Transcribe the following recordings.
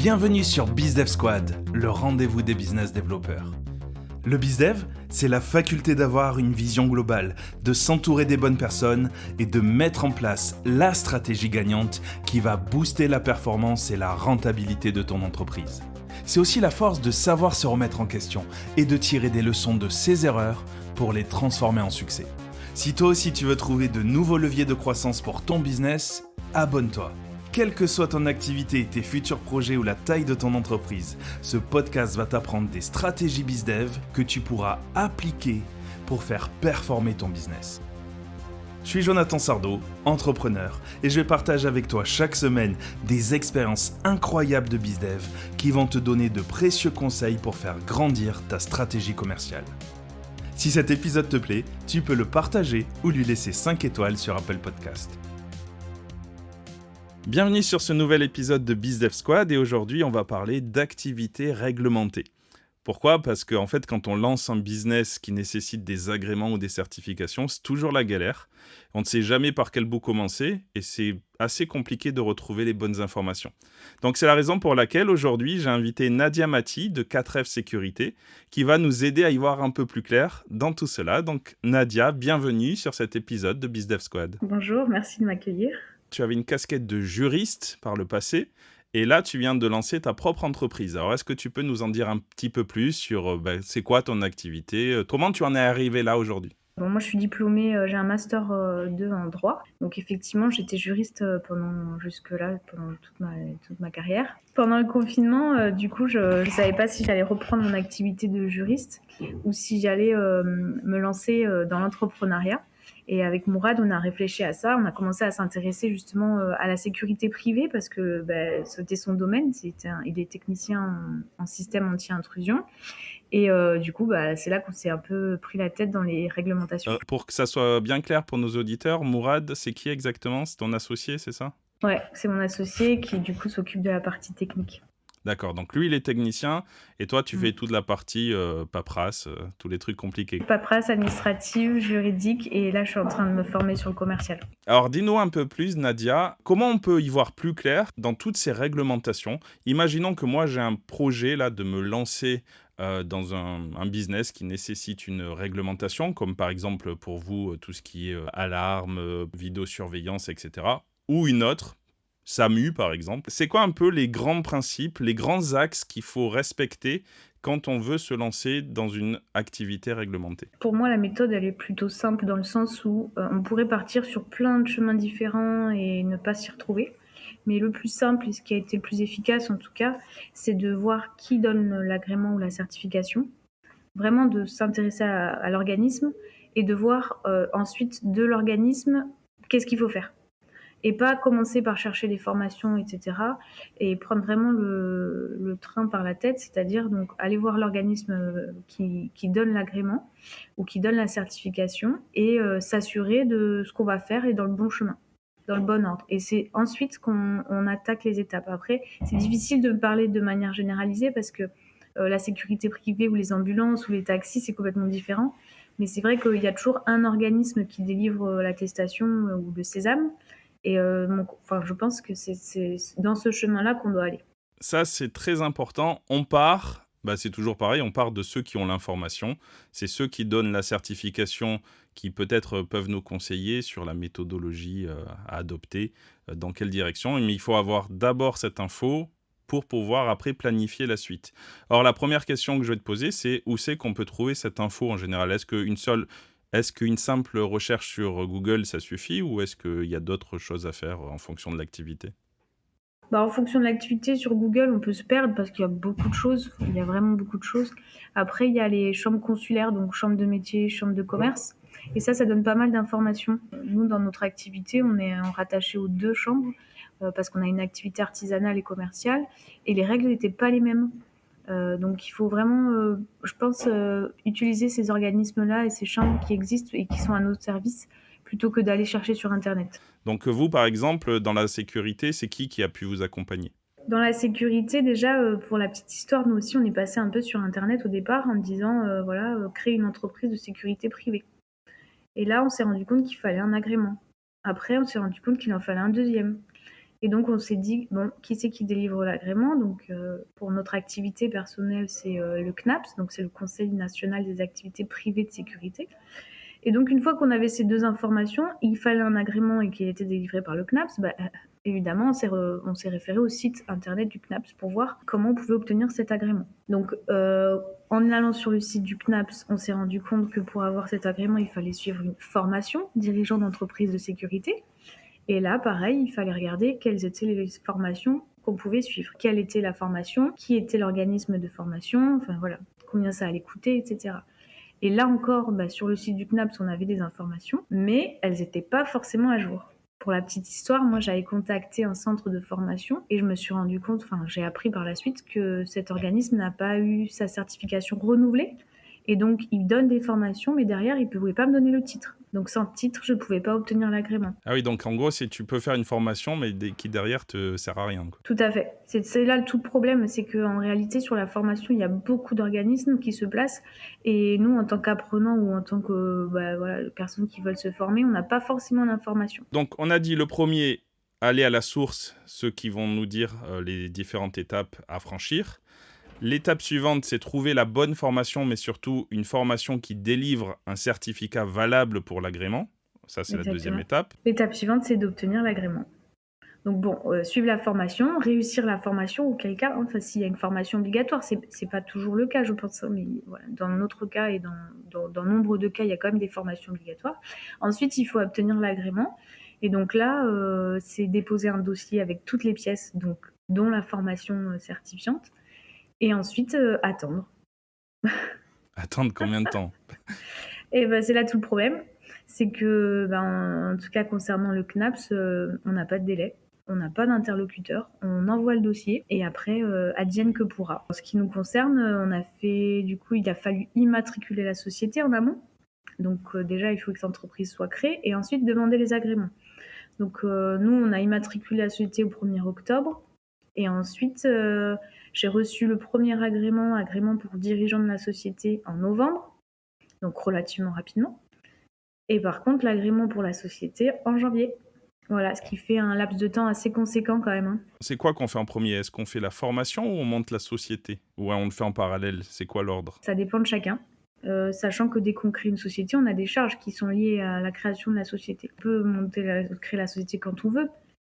Bienvenue sur BizDev Squad, le rendez-vous des business développeurs. Le BizDev, c'est la faculté d'avoir une vision globale, de s'entourer des bonnes personnes et de mettre en place la stratégie gagnante qui va booster la performance et la rentabilité de ton entreprise. C'est aussi la force de savoir se remettre en question et de tirer des leçons de ses erreurs pour les transformer en succès. Si toi aussi tu veux trouver de nouveaux leviers de croissance pour ton business, abonne-toi. Quelle que soit ton activité, tes futurs projets ou la taille de ton entreprise, ce podcast va t'apprendre des stratégies BizDev que tu pourras appliquer pour faire performer ton business. Je suis Jonathan Sardo, entrepreneur, et je vais partager avec toi chaque semaine des expériences incroyables de BizDev qui vont te donner de précieux conseils pour faire grandir ta stratégie commerciale. Si cet épisode te plaît, tu peux le partager ou lui laisser 5 étoiles sur Apple Podcast. Bienvenue sur ce nouvel épisode de BizDev Squad et aujourd'hui on va parler d'activités réglementées. Pourquoi ? Parce qu'en fait quand on lance un business qui nécessite des agréments ou des certifications, c'est toujours la galère. On ne sait jamais par quel bout commencer et c'est assez compliqué de retrouver les bonnes informations. Donc c'est la raison pour laquelle aujourd'hui j'ai invité Nadia Mati de 4F Sécurité qui va nous aider à y voir un peu plus clair dans tout cela. Donc Nadia, bienvenue sur cet épisode de BizDev Squad. Bonjour, merci de m'accueillir. Tu avais une casquette de juriste par le passé, et là, tu viens de lancer ta propre entreprise. Alors, est-ce que tu peux nous en dire un petit peu plus sur c'est quoi ton activité, comment tu en es arrivé là aujourd'hui ? Bon, moi, je suis diplômée, j'ai un master 2 en droit. Donc, effectivement, j'étais juriste pendant toute ma carrière. Pendant le confinement, du coup, je ne savais pas si j'allais reprendre mon activité de juriste ou si j'allais me lancer dans l'entrepreneuriat. Et avec Mourad, on a réfléchi à ça. On a commencé à s'intéresser justement à la sécurité privée parce que c'était son domaine. Il est technicien en système anti-intrusion. Et du coup, c'est là qu'on s'est un peu pris la tête dans les réglementations. Pour que ça soit bien clair pour nos auditeurs, Mourad, c'est qui exactement ? C'est ton associé, c'est ça ? Ouais, c'est mon associé qui du coup s'occupe de la partie technique. D'accord, donc lui il est technicien et toi tu fais toute la partie paperasse, tous les trucs compliqués. Paperasse administrative, juridique, et là je suis en train de me former sur le commercial. Alors dis-nous un peu plus Nadia, comment on peut y voir plus clair dans toutes ces réglementations ? Imaginons que moi j'ai un projet là de me lancer dans un business qui nécessite une réglementation, comme par exemple pour vous tout ce qui est alarme, vidéosurveillance, etc. Ou une autre, SAMU par exemple. C'est quoi un peu les grands principes, les grands axes qu'il faut respecter quand on veut se lancer dans une activité réglementée ? Pour moi, la méthode, elle est plutôt simple dans le sens où on pourrait partir sur plein de chemins différents et ne pas s'y retrouver. Mais le plus simple et ce qui a été le plus efficace en tout cas, c'est de voir qui donne l'agrément ou la certification. Vraiment de s'intéresser à l'organisme et de voir ensuite de l'organisme qu'est-ce qu'il faut faire. Et pas commencer par chercher des formations, etc. Et prendre vraiment le train par la tête, c'est-à-dire donc aller voir l'organisme qui donne l'agrément ou qui donne la certification et s'assurer de ce qu'on va faire et dans le bon chemin, dans le bon ordre. Et c'est ensuite qu'on attaque les étapes. Après, c'est difficile de parler de manière généralisée parce que la sécurité privée ou les ambulances ou les taxis, c'est complètement différent. Mais c'est vrai qu'il y a toujours un organisme qui délivre l'attestation ou le sésame. Et je pense que c'est dans ce chemin-là qu'on doit aller. Ça, c'est très important. On part, c'est toujours pareil, on part de ceux qui ont l'information. C'est ceux qui donnent la certification qui peut-être peuvent nous conseiller sur la méthodologie à adopter, dans quelle direction. Mais il faut avoir d'abord cette info pour pouvoir après planifier la suite. Alors la première question que je vais te poser, c'est où c'est qu'on peut trouver cette info en général ? Est-ce qu'une simple recherche sur Google, ça suffit ou est-ce qu'il y a d'autres choses à faire en fonction de l'activité ? En fonction de l'activité, sur Google, on peut se perdre parce qu'il y a beaucoup de choses. Il y a vraiment beaucoup de choses. Après, il y a les chambres consulaires, donc chambres de métier, chambres de commerce. Et ça donne pas mal d'informations. Nous, dans notre activité, on est rattaché aux 2 chambres parce qu'on a une activité artisanale et commerciale. Et les règles n'étaient pas les mêmes. Donc il faut vraiment, je pense, utiliser ces organismes-là et ces chambres qui existent et qui sont à notre service plutôt que d'aller chercher sur Internet. Donc vous, par exemple, dans la sécurité, c'est qui a pu vous accompagner ? Dans la sécurité, déjà, pour la petite histoire, nous aussi, on est passé un peu sur Internet au départ en disant, créer une entreprise de sécurité privée. Et là, on s'est rendu compte qu'il fallait un agrément. Après, on s'est rendu compte qu'il en fallait un deuxième. Et donc on s'est dit: «Bon, qui c'est qui délivre l'agrément?» Donc pour notre activité personnelle, c'est, le CNAPS, donc c'est le Conseil national des activités privées de sécurité. Et donc une fois qu'on avait ces 2 informations, il fallait un agrément et qu'il était délivré par le CNAPS, évidemment on s'est référé au site internet du CNAPS pour voir comment on pouvait obtenir cet agrément. Donc en allant sur le site du CNAPS, on s'est rendu compte que pour avoir cet agrément, il fallait suivre une formation dirigeant d'entreprise de sécurité. Et là, pareil, il fallait regarder quelles étaient les formations qu'on pouvait suivre. Quelle était la formation, qui était l'organisme de formation, enfin voilà, combien ça allait coûter, etc. Et là encore, sur le site du CNAPS, on avait des informations, mais elles n'étaient pas forcément à jour. Pour la petite histoire, moi j'avais contacté un centre de formation et je me suis rendu compte, enfin j'ai appris par la suite que cet organisme n'a pas eu sa certification renouvelée. Et donc, il donne des formations, mais derrière, il ne pouvait pas me donner le titre. Donc, sans titre, je ne pouvais pas obtenir l'agrément. Ah oui, donc en gros, tu peux faire une formation, mais qui derrière te sert à rien, quoi. Tout à fait. C'est là tout le problème, c'est qu'en réalité, sur la formation, il y a beaucoup d'organismes qui se placent. Et nous, en tant qu'apprenants ou en tant que personnes qui veulent se former, on n'a pas forcément d'informations. Donc, on a dit le premier, aller à la source, ceux qui vont nous dire les différentes étapes à franchir. L'étape suivante, c'est trouver la bonne formation, mais surtout une formation qui délivre un certificat valable pour l'agrément. Ça, c'est la deuxième étape. L'étape suivante, c'est d'obtenir l'agrément. Donc bon, suivre la formation, réussir la formation, auquel cas, s'il y a une formation obligatoire, c'est pas toujours le cas, je pense, mais voilà, dans notre cas et dans nombre de cas, il y a quand même des formations obligatoires. Ensuite, il faut obtenir l'agrément. Et donc là, c'est déposer un dossier avec toutes les pièces, donc dont la formation certifiante. Et ensuite, attendre. Attendre combien de temps? Et c'est là tout le problème. C'est que, en tout cas, concernant le CNAPS, on n'a pas de délai. On n'a pas d'interlocuteur, on envoie le dossier et après, advienne que pourra. En ce qui nous concerne, il a fallu immatriculer la société en amont. Donc déjà, il faut que cette entreprise soit créée et ensuite demander les agréments. Donc nous, on a immatriculé la société au 1er octobre et ensuite, j'ai reçu le premier agrément pour dirigeant de la société en novembre, donc relativement rapidement. Et par contre, l'agrément pour la société en janvier. Voilà, ce qui fait un laps de temps assez conséquent quand même. C'est quoi qu'on fait en premier? Est-ce qu'on fait la formation ou on monte la société? Ou on le fait en parallèle? C'est quoi l'ordre? Ça dépend de chacun. Sachant que dès qu'on crée une société, on a des charges qui sont liées à la création de la société. On peut créer la société quand on veut,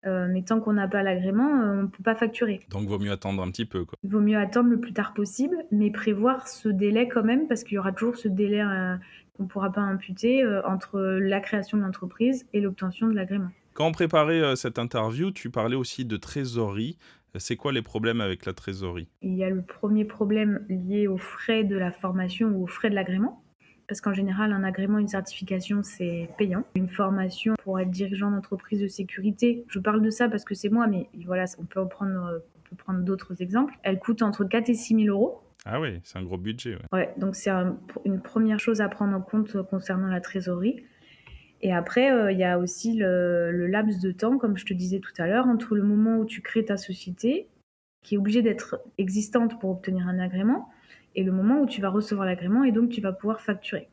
mais tant qu'on n'a pas l'agrément, on ne peut pas facturer. Donc, vaut mieux attendre un petit peu, quoi. Il vaut mieux attendre le plus tard possible, mais prévoir ce délai quand même, parce qu'il y aura toujours ce délai qu'on ne pourra pas imputer entre la création de l'entreprise et l'obtention de l'agrément. Quand on préparait cette interview, tu parlais aussi de trésorerie. C'est quoi les problèmes avec la trésorerie? Il y a le premier problème lié aux frais de la formation ou aux frais de l'agrément. Parce qu'en général, un agrément, une certification, c'est payant. Une formation pour être dirigeant d'entreprise de sécurité, je parle de ça parce que c'est moi, mais voilà, on peut prendre d'autres exemples. Elle coûte entre 4 et 6 000 euros. Ah oui, c'est un gros budget. Ouais, donc c'est une première chose à prendre en compte concernant la trésorerie. Et après, il y a aussi le laps de temps, comme je te disais tout à l'heure, entre le moment où tu crées ta société, qui est obligée d'être existante pour obtenir un agrément, et le moment où tu vas recevoir l'agrément et donc tu vas pouvoir facturer.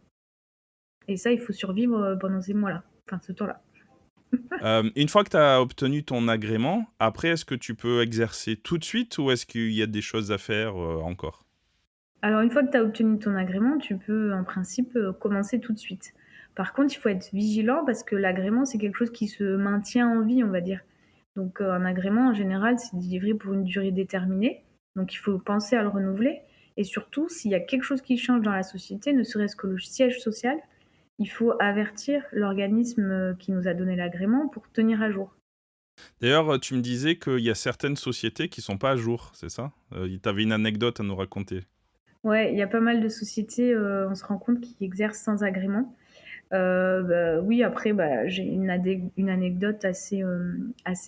Et ça, il faut survivre pendant ces mois-là, enfin ce temps-là. Une fois que tu as obtenu ton agrément, après, est-ce que tu peux exercer tout de suite ou est-ce qu'il y a des choses à faire encore? Alors une fois que tu as obtenu ton agrément, tu peux en principe commencer tout de suite. Par contre, il faut être vigilant parce que l'agrément, c'est quelque chose qui se maintient en vie, on va dire. Donc un agrément, en général, c'est délivré pour une durée déterminée. Donc il faut penser à le renouveler. Et surtout, s'il y a quelque chose qui change dans la société, ne serait-ce que le siège social, il faut avertir l'organisme qui nous a donné l'agrément pour tenir à jour. D'ailleurs, tu me disais qu'il y a certaines sociétés qui sont pas à jour, c'est ça? Tu avais une anecdote à nous raconter. Ouais, il y a pas mal de sociétés, on se rend compte, qui exercent sans agrément. Oui, après, j'ai une anecdote assez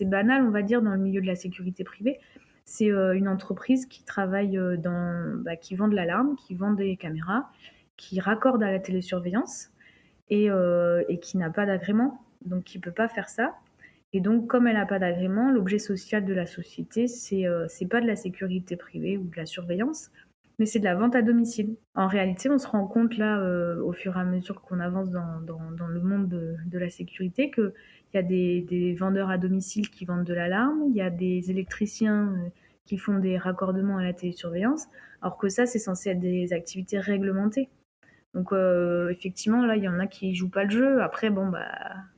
banale, on va dire, dans le milieu de la sécurité privée. C'est une entreprise qui travaille qui vend de l'alarme, qui vend des caméras, qui raccorde à la télésurveillance et qui n'a pas d'agrément, donc qui ne peut pas faire ça. Et donc, comme elle n'a pas d'agrément, l'objet social de la société, c'est pas de la sécurité privée ou de la surveillance, mais c'est de la vente à domicile. En réalité, on se rend compte là, au fur et à mesure qu'on avance dans le monde de la sécurité, qu'il Il y a des vendeurs à domicile qui vendent de l'alarme, il y a des électriciens qui font des raccordements à la télésurveillance, alors que ça, c'est censé être des activités réglementées. Donc effectivement, là, il y en a qui jouent pas le jeu. Après, bon, bah,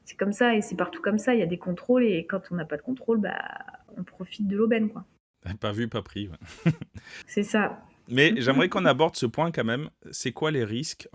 c'est comme ça et c'est partout comme ça. Il y a des contrôles et quand on n'a pas de contrôle, bah, on profite de l'aubaine, quoi. Pas vu, pas pris. Ouais. C'est ça. Mais j'aimerais qu'on aborde ce point quand même. C'est quoi les risques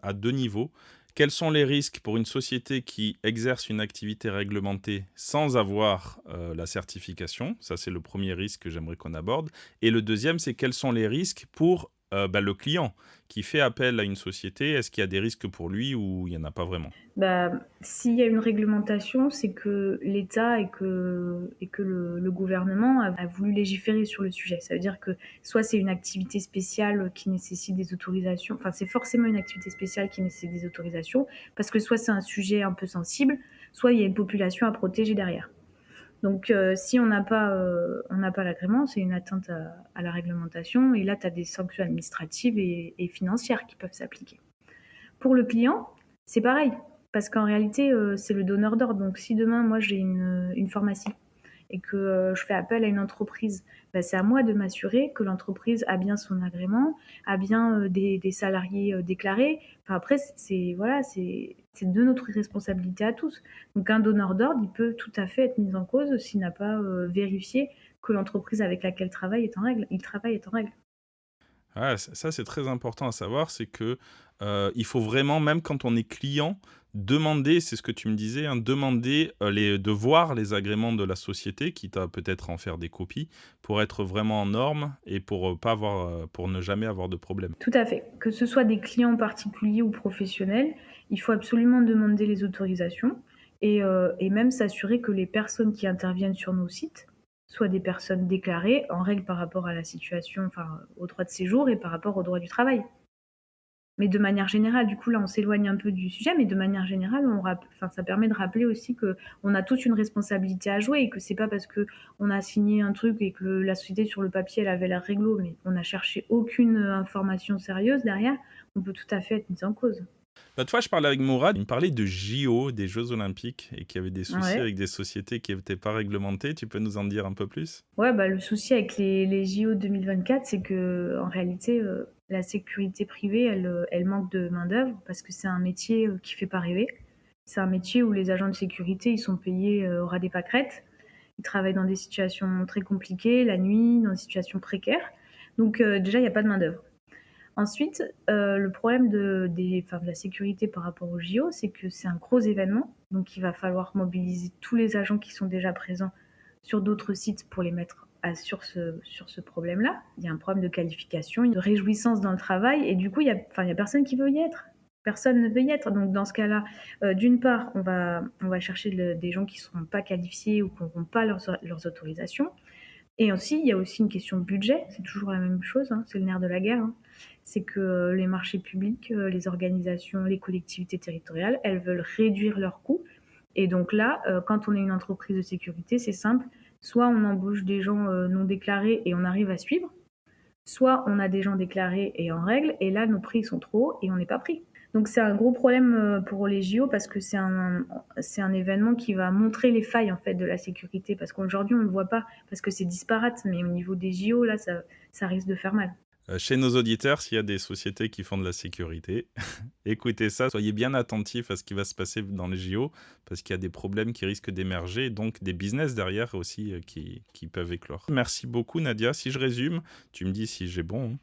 à deux niveaux? Quels sont les risques pour une société qui exerce une activité réglementée sans avoir la certification? Ça, c'est le premier risque que j'aimerais qu'on aborde. Et le deuxième, c'est quels sont les risques pour le client qui fait appel à une société? Est-ce qu'il y a des risques pour lui ou il n'y en a pas vraiment? Bah, s'il y a une réglementation, c'est que l'État et que le gouvernement a voulu légiférer sur le sujet. Ça veut dire que soit c'est une activité spéciale qui nécessite des autorisations, enfin c'est forcément une activité spéciale qui nécessite des autorisations, parce que soit c'est un sujet un peu sensible, soit il y a une population à protéger derrière. Donc si on n'a pas l'agrément, c'est une atteinte à la réglementation, et là tu as des sanctions administratives et financières qui peuvent s'appliquer. Pour le client, c'est pareil, parce qu'en réalité, c'est le donneur d'ordre. Donc si demain, moi, j'ai une pharmacie et que je fais appel à une entreprise, bah, c'est à moi de m'assurer que l'entreprise a bien son agrément, a bien des salariés déclarés. Enfin, après, voilà, c'est de notre responsabilité à tous. Donc un donneur d'ordre, il peut tout à fait être mis en cause s'il n'a pas vérifié que l'entreprise avec laquelle il travaille est en règle. Ah, ça, c'est très important à savoir, c'est que il faut vraiment, même quand on est client, demander, c'est ce que tu me disais, hein, demander de voir les agréments de la société, quitte à peut-être en faire des copies, pour être vraiment en norme et pour ne jamais avoir de problème. Tout à fait. Que ce soit des clients particuliers ou professionnels, il faut absolument demander les autorisations et même s'assurer que les personnes qui interviennent sur nos sites soient des personnes déclarées, en règle par rapport à la situation, enfin, au droit de séjour et par rapport au droit du travail. Mais de manière générale, du coup, là, on s'éloigne un peu du sujet, mais de manière générale, ça permet de rappeler aussi qu'on a tous une responsabilité à jouer et que c'est pas parce qu'on a signé un truc et que la société sur le papier, elle avait l'air réglo, mais on n'a cherché aucune information sérieuse derrière, on peut tout à fait être mis en cause. L'autre fois, je parlais avec Mourad, il me parlait de JO, des Jeux Olympiques, et qu'il y avait des soucis Ouais. avec des sociétés qui n'étaient pas réglementées. Tu peux nous en dire un peu plus? Ouais, bah, le souci avec les JO 2024, c'est que en réalité, la sécurité privée, elle manque de main-d'œuvre parce que c'est un métier qui fait pas rêver. C'est un métier où les agents de sécurité, ils sont payés au ras des pâquerettes. Ils travaillent dans des situations très compliquées, la nuit, dans des situations précaires. Donc déjà, il n'y a pas de main-d'œuvre. Ensuite, le problème de la sécurité par rapport au JO, c'est que c'est un gros événement. Donc il va falloir mobiliser tous les agents qui sont déjà présents sur d'autres sites pour les mettre sur ce problème-là. Il y a un problème de qualification, de réjouissance dans le travail, et du coup, il y a personne qui veut y être. Personne ne veut y être. Donc dans ce cas-là, d'une part, on va chercher des gens qui ne seront pas qualifiés ou qui n'auront pas leurs autorisations. Et aussi, il y a aussi une question de budget. C'est toujours la même chose, hein, c'est le nerf de la guerre. Hein. C'est que les marchés publics, les organisations, les collectivités territoriales, elles veulent réduire leurs coûts. Et donc là, quand on est une entreprise de sécurité, c'est simple. Soit on embauche des gens non déclarés et on arrive à suivre, soit on a des gens déclarés et en règle, et là, nos prix sont trop hauts et on n'est pas pris. Donc c'est un gros problème pour les JO parce que c'est un événement qui va montrer les failles en fait de la sécurité, parce qu'aujourd'hui on ne le voit pas parce que c'est disparate, mais au niveau des JO, là, ça risque de faire mal. Chez nos auditeurs, s'il y a des sociétés qui font de la sécurité, écoutez ça, soyez bien attentifs à ce qui va se passer dans les JO, parce qu'il y a des problèmes qui risquent d'émerger, donc des business derrière aussi qui peuvent éclore. Merci beaucoup Nadia. Si je résume, tu me dis si j'ai bon.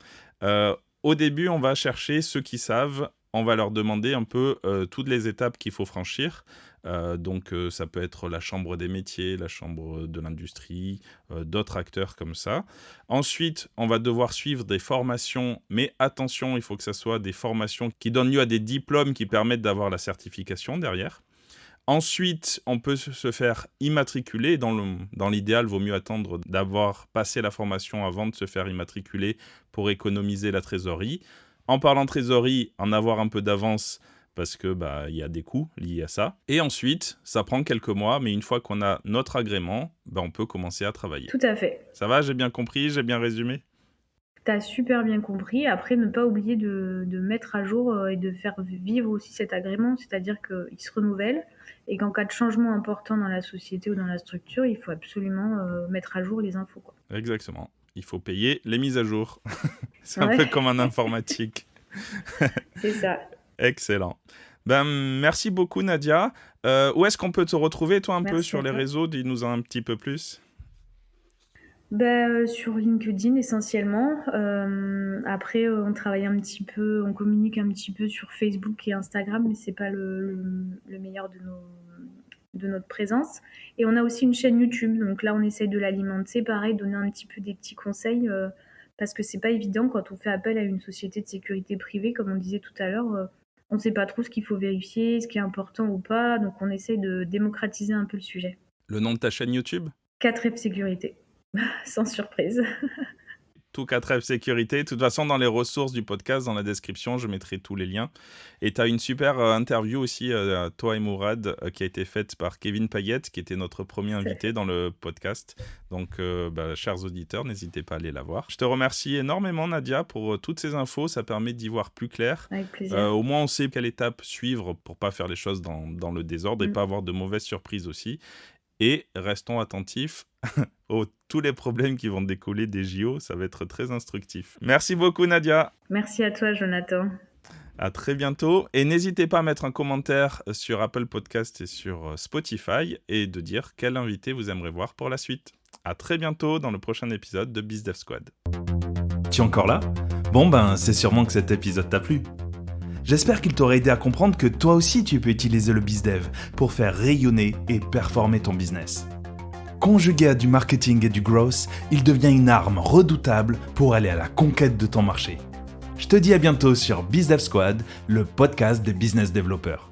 Au début, on va chercher ceux qui savent, on va leur demander un peu toutes les étapes qu'il faut franchir. Donc ça peut être la chambre des métiers, la chambre de l'industrie, d'autres acteurs comme ça. Ensuite, on va devoir suivre des formations, mais attention, il faut que ce soit des formations qui donnent lieu à des diplômes qui permettent d'avoir la certification derrière. Ensuite, on peut se faire immatriculer. Dans l'idéal, il vaut mieux attendre d'avoir passé la formation avant de se faire immatriculer pour économiser la trésorerie. En parlant trésorerie, en avoir un peu d'avance parce que y a des coûts liés à ça. Et ensuite, ça prend quelques mois, mais une fois qu'on a notre agrément, on peut commencer à travailler. Tout à fait. Ça va, j'ai bien compris, j'ai bien résumé? Tu super bien compris. Après, ne pas oublier de mettre à jour et de faire vivre aussi cet agrément, c'est-à-dire qu'il se renouvelle et qu'en cas de changement important dans la société ou dans la structure, il faut absolument mettre à jour les infos, quoi. Exactement. Il faut payer les mises à jour. C'est un Ouais. peu comme en informatique. C'est ça. Excellent. Merci beaucoup, Nadia. Où est-ce qu'on peut te retrouver, toi, un peu Merci sur à les toi. réseaux? Dis-nous un petit peu plus. Sur LinkedIn essentiellement. Après, on communique un petit peu sur Facebook et Instagram, mais c'est pas le meilleur de notre présence. Et on a aussi une chaîne YouTube, donc là on essaye de l'alimenter, pareil, donner un petit peu des petits conseils, parce que c'est pas évident quand on fait appel à une société de sécurité privée, comme on disait tout à l'heure, on sait pas trop ce qu'il faut vérifier, ce qui est important ou pas, donc on essaye de démocratiser un peu le sujet. Le nom de ta chaîne YouTube? 4F Sécurité, sans surprise. Tout 4F Sécurité. De toute façon, dans les ressources du podcast, dans la description, je mettrai tous les liens. Et tu as une super interview aussi, toi et Mourad, qui a été faite par Kevin Payette, qui était notre premier invité dans le podcast. Donc, chers auditeurs, n'hésitez pas à aller la voir. Je te remercie énormément, Nadia, pour toutes ces infos. Ça permet d'y voir plus clair. Avec plaisir. Au moins, on sait quelle étape suivre pour pas faire les choses dans le désordre et pas avoir de mauvaises surprises aussi. Et restons attentifs tous les problèmes qui vont découler des JO, ça va être très instructif. Merci beaucoup, Nadia. Merci à toi, Jonathan. À très bientôt. Et n'hésitez pas à mettre un commentaire sur Apple Podcast et sur Spotify et de dire quel invité vous aimeriez voir pour la suite. À très bientôt dans le prochain épisode de BizDev Squad. Tu es encore là ? C'est sûrement que cet épisode t'a plu. J'espère qu'il t'aura aidé à comprendre que toi aussi tu peux utiliser le BizDev pour faire rayonner et performer ton business. Conjugué à du marketing et du growth, il devient une arme redoutable pour aller à la conquête de ton marché. Je te dis à bientôt sur BizDev Squad, le podcast des business développeurs.